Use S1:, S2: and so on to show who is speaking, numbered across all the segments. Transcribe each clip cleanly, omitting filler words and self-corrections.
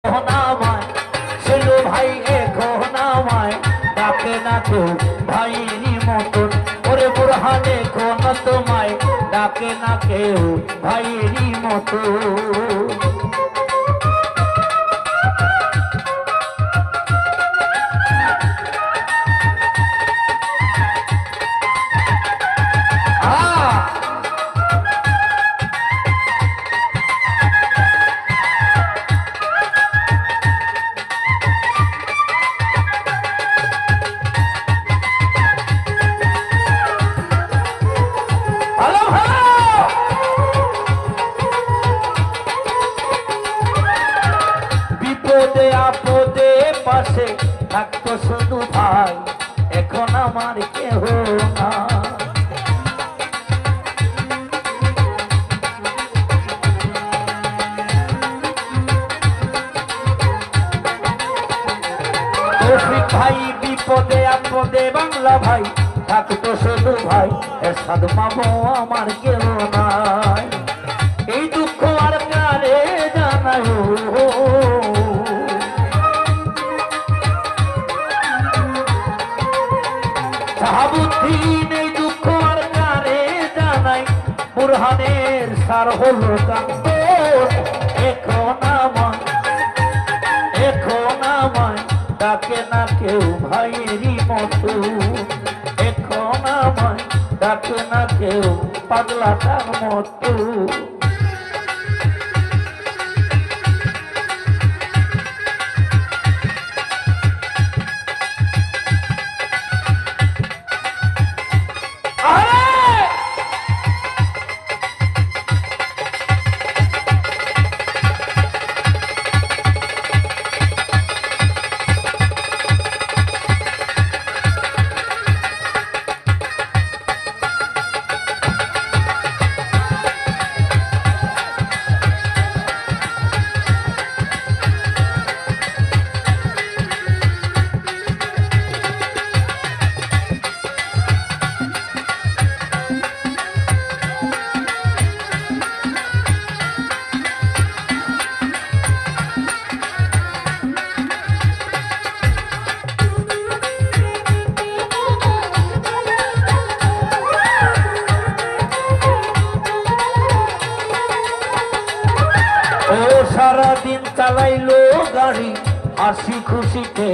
S1: নামায় ছিল ভাই এখন আমায় ডাকে না কেউ ভাইয়েরই মতন। ওরে বুরহানে কোন তোমায় ডাকে না কেউ ভাইয়েরই মতন। বিপদে আপদে পাশে থাকতো শুধু ভাই, এখন আমার কেহ না। তৌফিক ভাই বিপদে আপদে বাংলা ভাই থাকতো শুধু ভাই, এরশাদ মামু আমার কেহ নাই। এই দুঃখ আর কারে জানাই, শাহাবুদ্দিন এই দুঃখ আর কারে জানাই। বুরহানের সার হলো কান্দ, এখন আমায় ডাকে না কেউ ভাইয়েরই মতো। এখন আমায় ডাকে না কেউ পাগলাটার মতো। সারাদিন চালাইলো গাড়ি হাসি খুশিতে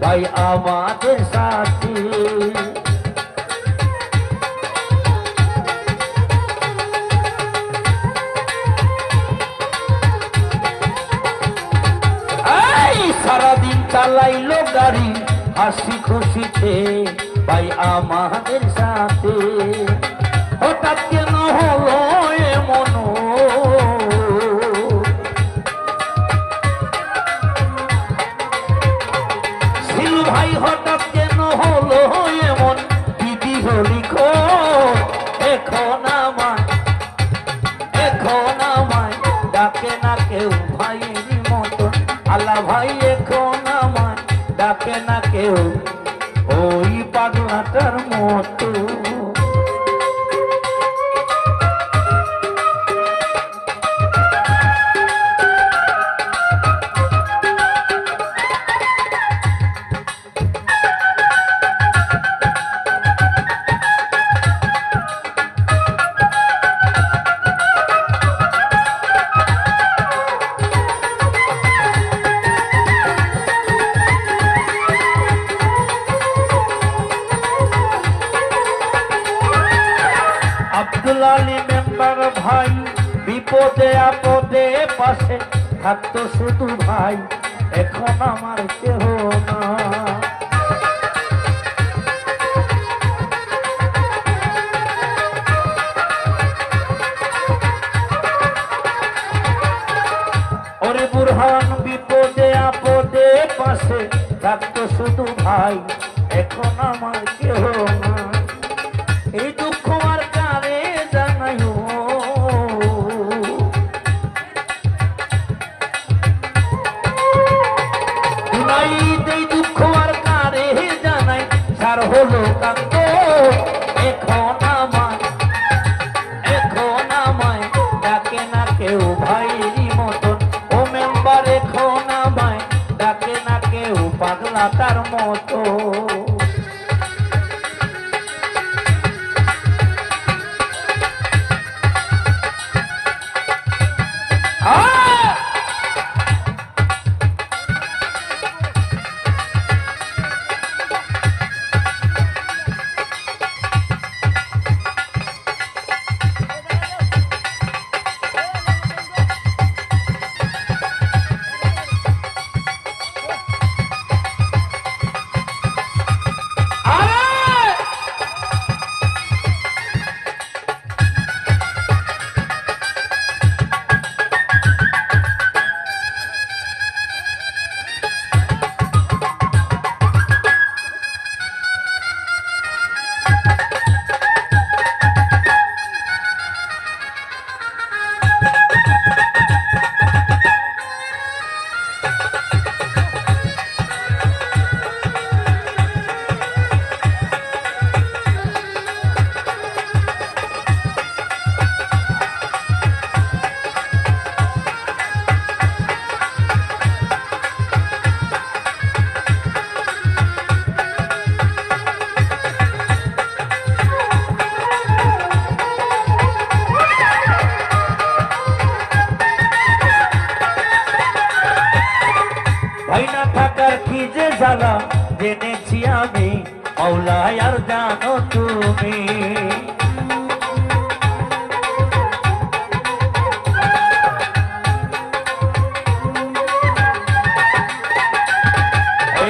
S1: ভাই আমাদের সাথে। সারাদিন চালাইলো গাড়ি হাসি খুশিতে ভাই আমাদের সাথে। হঠাৎ কেন হলো এমন, ভাই হঠাৎ কেন হলো এমন, দিদি হলি এখন আমায় ডাকে না কেউ ভাইয়েরই মতন। আল্লাহ ভাই এখন আমায় ডাকে না কেউ ওই পাগলাটার মতো। আব্দুল আলী মেম্বার ভাই বিপদে আপদে পাশে থাকতো শুধু ভাই, এখন আমার কেহ না। ওরে বুরহান বিপদে আপদে পাশে থাকতো শুধু ভাই, এখন আমার কেহ না। এই দুঃখ আর কারে জানাই, এই দুঃখ আর কারে জানাই। সার হলো কান্দ, এখন আমায় ডাকে না কেউ ভাইয়েরই মতন। ও মেম্বার এখন না তার মতো। ভাই না থাকার কি যে জ্বালা জেনেছি আমি মাওলা আর জানো তুমি।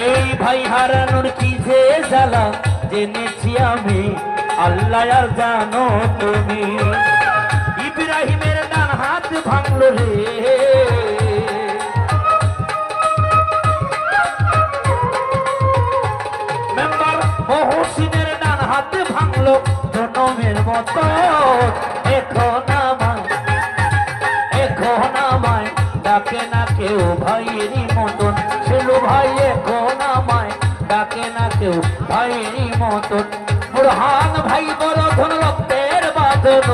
S1: এই ভাই হারানোর কি যে জ্বালা জেনেছি আমি আল্লাহ আর জানো তুমি। ইব্রাহিমের ডান হাত ভাঙলো রে, মহসিনের ডান হাত ভাঙলো জনমের মতো। এখন আমায় ডাকে না কেউ ভাইয়েরই মতন। ছেলো ভাই এখন আমায় ডাকে না কেউ ভাইয়েরই মতন। বুরহান ভাই বড় ধন রক্তের বাঁধন,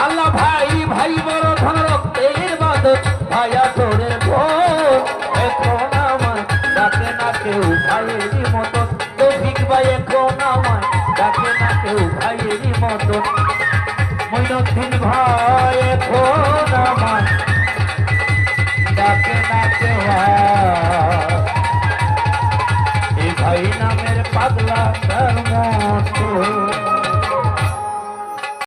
S1: আল্লাহ ভাই ভাই বড় ধন রক্তের বাঁধন। ভাইয়া তোরে বোন এখন আমায় ডাকে না কেউ ভাইয়েরই মতন। তৌফিক ভাই এখন আমায় ডাকে না কেউ ভাইয়েরই মতন। মঈনুদ্দিন ভাই এখন আমায় ডাকে না কেউ। এই ভাই নামের পাগলা ধর্ম